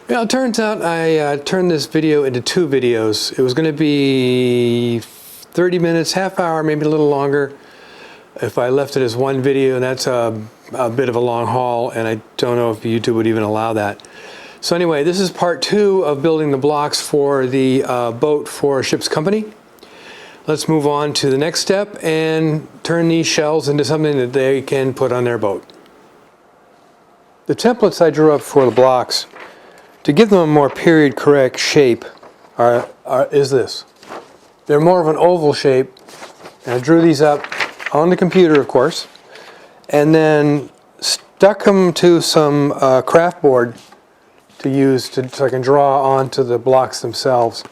Well, it turns out I turned this video into 2 videos. It was going to be 30 minutes, half hour, maybe a little longer if I left it as 1 video, and that's a bit of a long haul, and I don't know if YouTube would even allow that. So anyway, this is part 2 of building the blocks for the boat for a ship's company. Let's move on to the next step and turn these shells into something that they can put on their boat. The templates I drew up for the blocks, to give them a more period correct shape, is this. They're more of an oval shape, and I drew these up on the computer, of course, and then stuck them to some craft board to use so I can draw onto the blocks themselves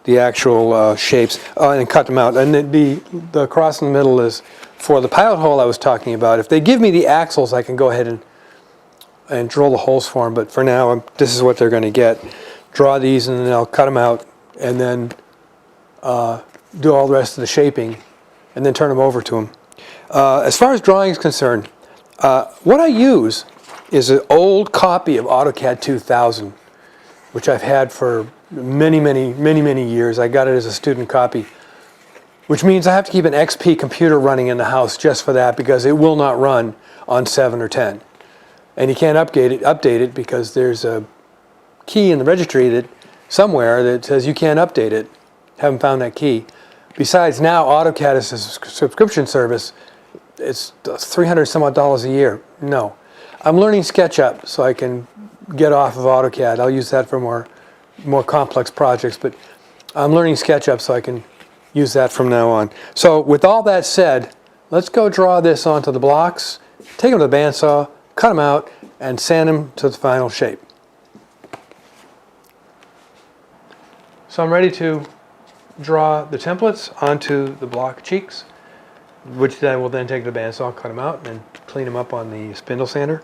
the actual shapes and cut them out. And the cross in the middle is for the pilot hole I was talking about. If they give me the axles, I can go ahead and drill the holes for them, but for now this is what they're going to get. Draw these and then I'll cut them out and then do all the rest of the shaping and then turn them over to them. As far as drawing is concerned, what I use is an old copy of AutoCAD 2000, which I've had for many years. I got it as a student copy, which means I have to keep an XP computer running in the house just for that, because it will not run on 7 or 10. And you can't update it because there's a key in the registry that somewhere that says you can't update it. Haven't found that key. Besides, now AutoCAD is a subscription service. It's $300 some odd a year. No. I'm learning SketchUp so I can get off of AutoCAD. I'll use that for more complex projects, but I'm learning SketchUp so I can use that from now on. So with all that said, let's go draw this onto the blocks, take them to the bandsaw, cut them out, and sand them to the final shape. So I'm ready to draw the templates onto the block cheeks, which I will then take to the bandsaw, cut them out, and clean them up on the spindle sander.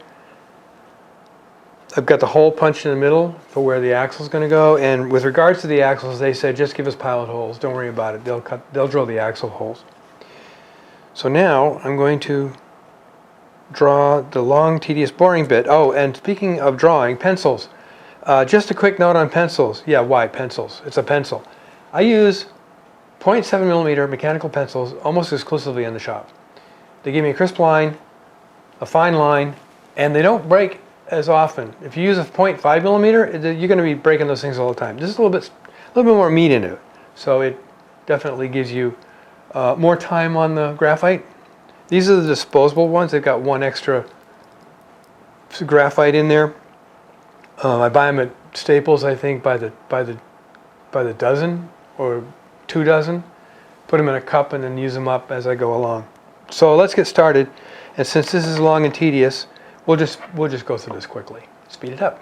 I've got the hole punched in the middle for where the axle is going to go, and with regards to the axles, they said just give us pilot holes, don't worry about it, they'll drill the axle holes. So now I'm going to draw the long, tedious, boring bit. Oh, and speaking of drawing, pencils. Just a quick note on pencils. Yeah, why pencils? It's a pencil. I use 0.7mm mechanical pencils almost exclusively in the shop. They give me a crisp line, a fine line, and they don't break as often. If you use a 0.5mm, you're going to be breaking those things all the time. This is a little bit more meat into it, so it definitely gives you more time on the graphite. These are the disposable ones. They've got 1 extra graphite in there. I buy them at Staples, I think, by the dozen or 2 dozen. Put them in a cup and then use them up as I go along. So let's get started. And since this is long and tedious, we'll just go through this quickly. Speed it up.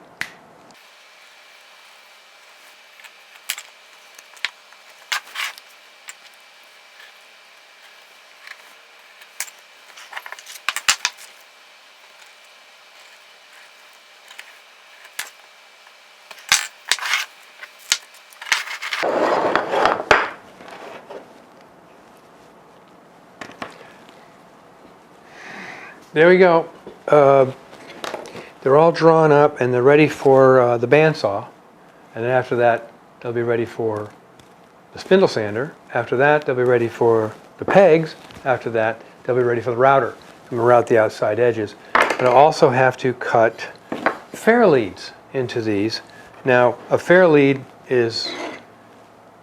There we go. They're all drawn up and they're ready for the bandsaw. And then after that, they'll be ready for the spindle sander. After that, they'll be ready for the pegs. After that, they'll be ready for the router. I'm going to route the outside edges. But I also have to cut fair leads into these. Now, a fair lead is,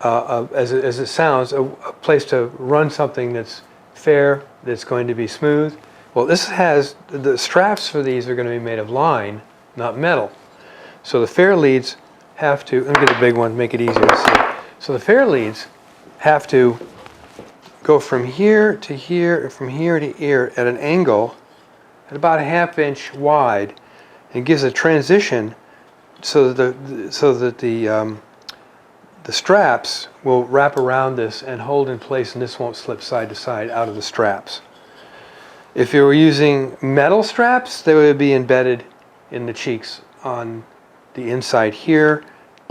as it sounds, a place to run something that's fair, that's going to be smooth. Well, this has, the straps for these are going to be made of line, not metal. So the fair leads have to, let me get the big one, make it easier to see. So the fair leads have to go from here to here, from here to here at an angle at about a 1/2 inch wide. It gives a transition so that the straps will wrap around this and hold in place, and this won't slip side to side out of the straps. If you were using metal straps, they would be embedded in the cheeks on the inside here,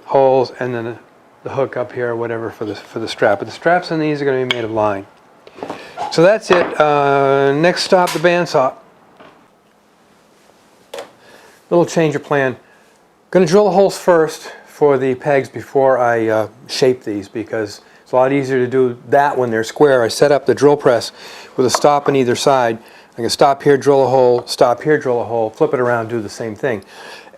holes, and then the hook up here or whatever for the strap. But the straps on these are going to be made of line. So that's it. Next stop, the bandsaw. Little change of plan. Going to drill the holes first for the pegs before I shape these, because it's a lot easier to do that when they're square. I set up the drill press with a stop on either side. I can stop here, drill a hole, stop here, drill a hole, flip it around, do the same thing.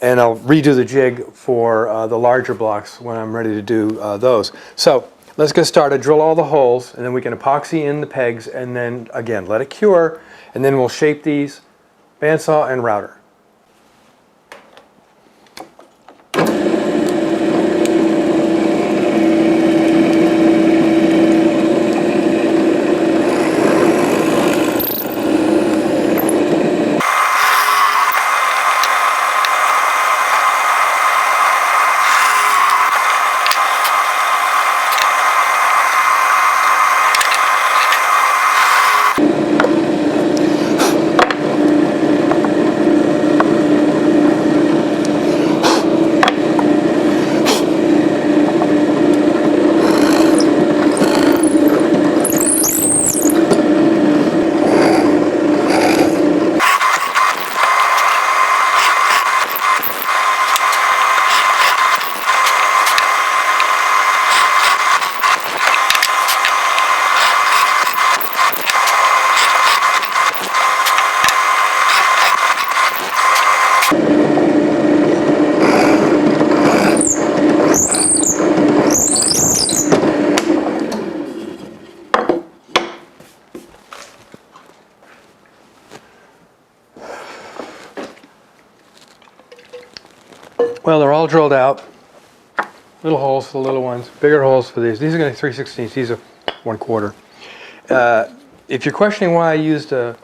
And I'll redo the jig for the larger blocks when I'm ready to do those. So let's get started. Drill all the holes, and then we can epoxy in the pegs, and then again let it cure, and then we'll shape these bandsaw and router. Well, they're all drilled out. Little holes for the little ones, bigger holes for these. These are going to be 3/16. These are 1/4. If you're questioning why I used a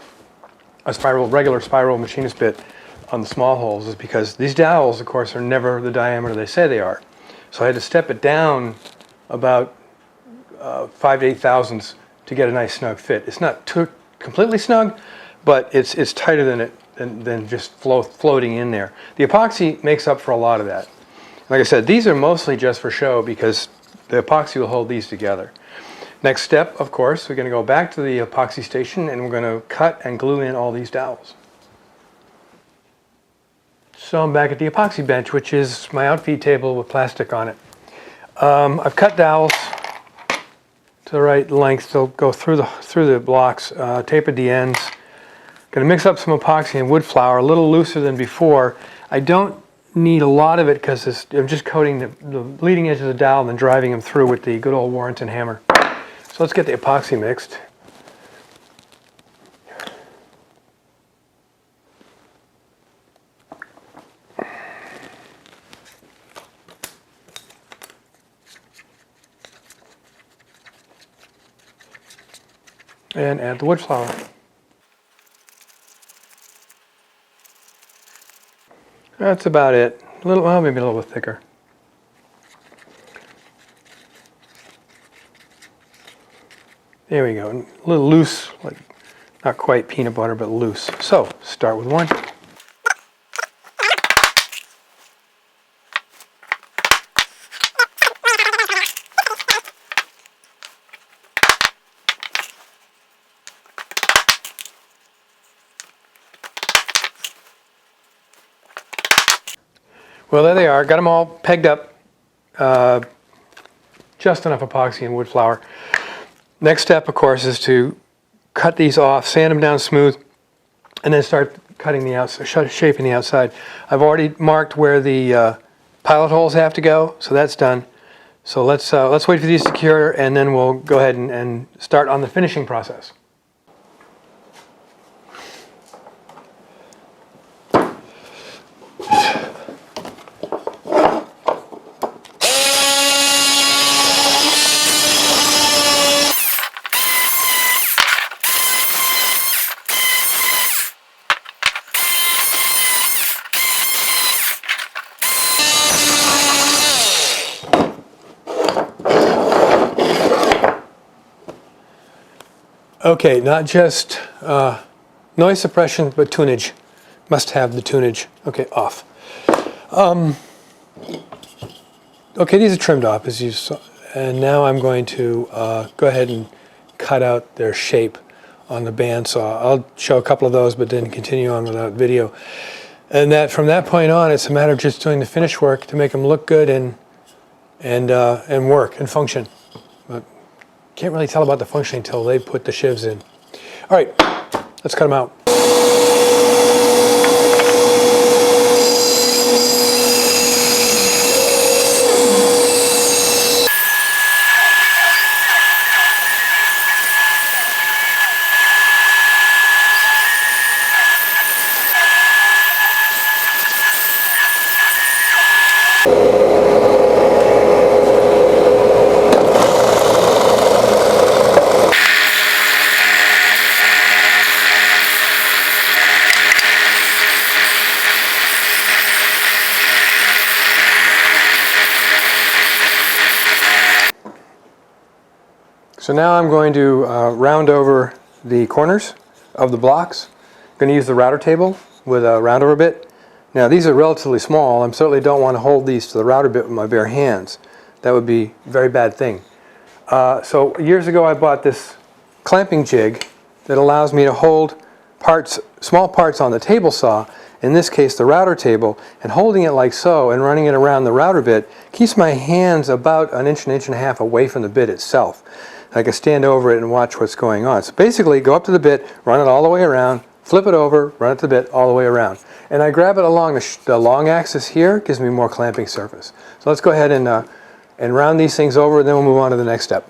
regular spiral machinist bit on the small holes, is because these dowels, of course, are never the diameter they say they are. So I had to step it down about 5 to 8 thousandths to get a nice snug fit. It's not too completely snug, but it's tighter than just floating in there. The epoxy makes up for a lot of that. Like I said, these are mostly just for show because the epoxy will hold these together. Next step, of course, we're going to go back to the epoxy station and we're going to cut and glue in all these dowels. So I'm back at the epoxy bench, which is my outfeed table with plastic on it. I've cut dowels to the right length. They'll go through the blocks, tapered the ends. Going to mix up some epoxy and wood flour, a little looser than before. I don't need a lot of it because I'm just coating the leading edge of the dowel and then driving them through with the good old Warrington hammer. So let's get the epoxy mixed. And add the wood flour. That's about it. Well, maybe a little bit thicker. There we go. A little loose, like not quite peanut butter, but loose. So start with one. Well, there they are. Got them all pegged up. Just enough epoxy and wood flour. Next step, of course, is to cut these off, sand them down smooth, and then start cutting the outside, shaping the outside. I've already marked where the pilot holes have to go, so that's done. So let's wait for these to cure, and then we'll go ahead and start on the finishing process. Okay, not just noise suppression, but tunage. Must have the tunage. Okay, off. Okay, these are trimmed off, as you saw. And now I'm going to go ahead and cut out their shape on the bandsaw. I'll show a couple of those, but then continue on without video. And that from that point on, it's a matter of just doing the finish work to make them look good and work and function. But can't really tell about the functioning until they put the shivs in. All right, let's cut them out. So now I'm going to round over the corners of the blocks. I'm going to use the router table with a round over bit. Now these are relatively small. I certainly don't want to hold these to the router bit with my bare hands. That would be a very bad thing. So years ago I bought this clamping jig that allows me to hold small parts on the table saw, in this case the router table, and holding it like so and running it around the router bit keeps my hands about an inch and a half away from the bit itself. I can stand over it and watch what's going on. So basically, go up to the bit, run it all the way around, flip it over, run it to the bit all the way around. And I grab it along the long axis here, gives me more clamping surface. So let's go ahead and round these things over, and then we'll move on to the next step.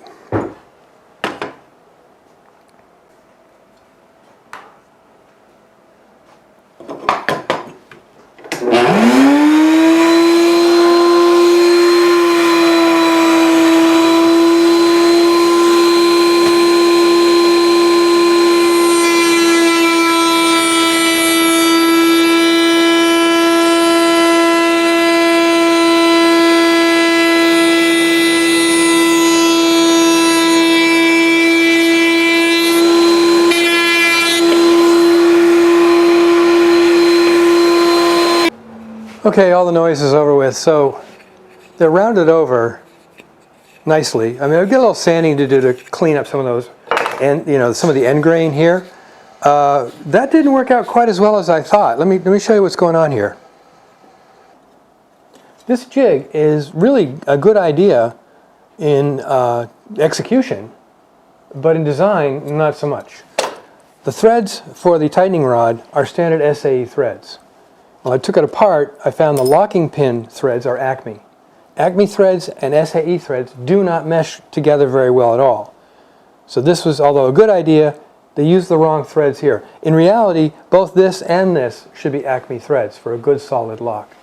Okay, all the noise is over with, so they're rounded over nicely. I mean, I've got a little sanding to do to clean up some of those, and some of the end grain here. That didn't work out quite as well as I thought. Let me show you what's going on here. This jig is really a good idea in execution, but in design, not so much. The threads for the tightening rod are standard SAE threads. When I took it apart, I found the locking pin threads are Acme. Acme threads and SAE threads do not mesh together very well at all. So this was, although a good idea, they used the wrong threads here. In reality, both this and this should be Acme threads for a good solid lock.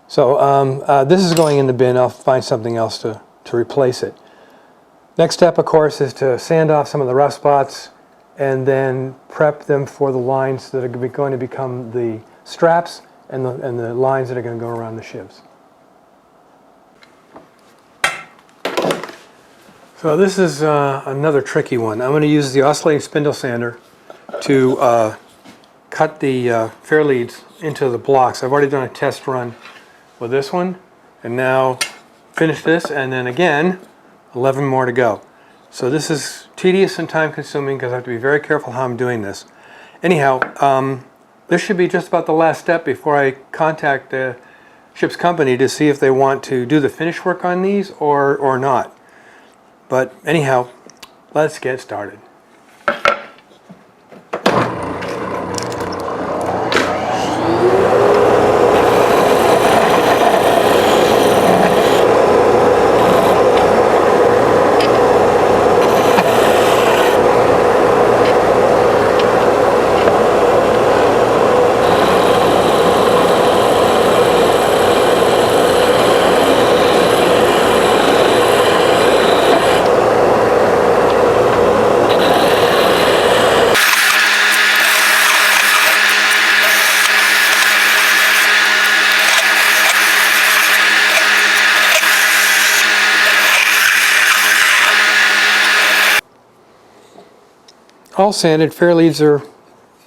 So this is going in the bin. I'll find something else to replace it. Next step, of course, is to sand off some of the rough spots and then prep them for the lines that are going to become the straps and the lines that are going to go around the shivs. So this is another tricky one. I'm going to use the oscillating spindle sander to cut the fair leads into the blocks. I've already done a test run with this one, and now finish this, and then again 11 more to go. So this is tedious and time consuming because I have to be very careful how I'm doing this. Anyhow, this should be just about the last step before I contact the ship's company to see if they want to do the finish work on these or not. But anyhow, let's get started. All sanded, fair leads are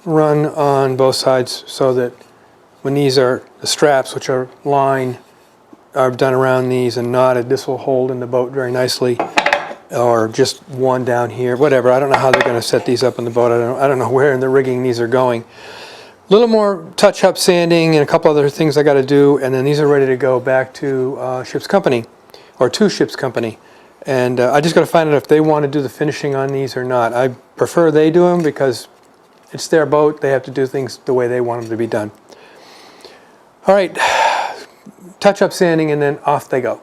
run on both sides so that when these are the straps, which are lined, are done around these and knotted, this will hold in the boat very nicely, or just one down here, whatever. I don't know how they're going to set these up in the boat. I don't know where in the rigging these are going. little more touch-up sanding and a couple other things I got to do, and then these are ready to go back to Ship's Company, or to Ship's Company. And I just got to find out if they want to do the finishing on these or not. I prefer they do them because it's their boat. They have to do things the way they want them to be done. All right, touch-up sanding, and then off they go.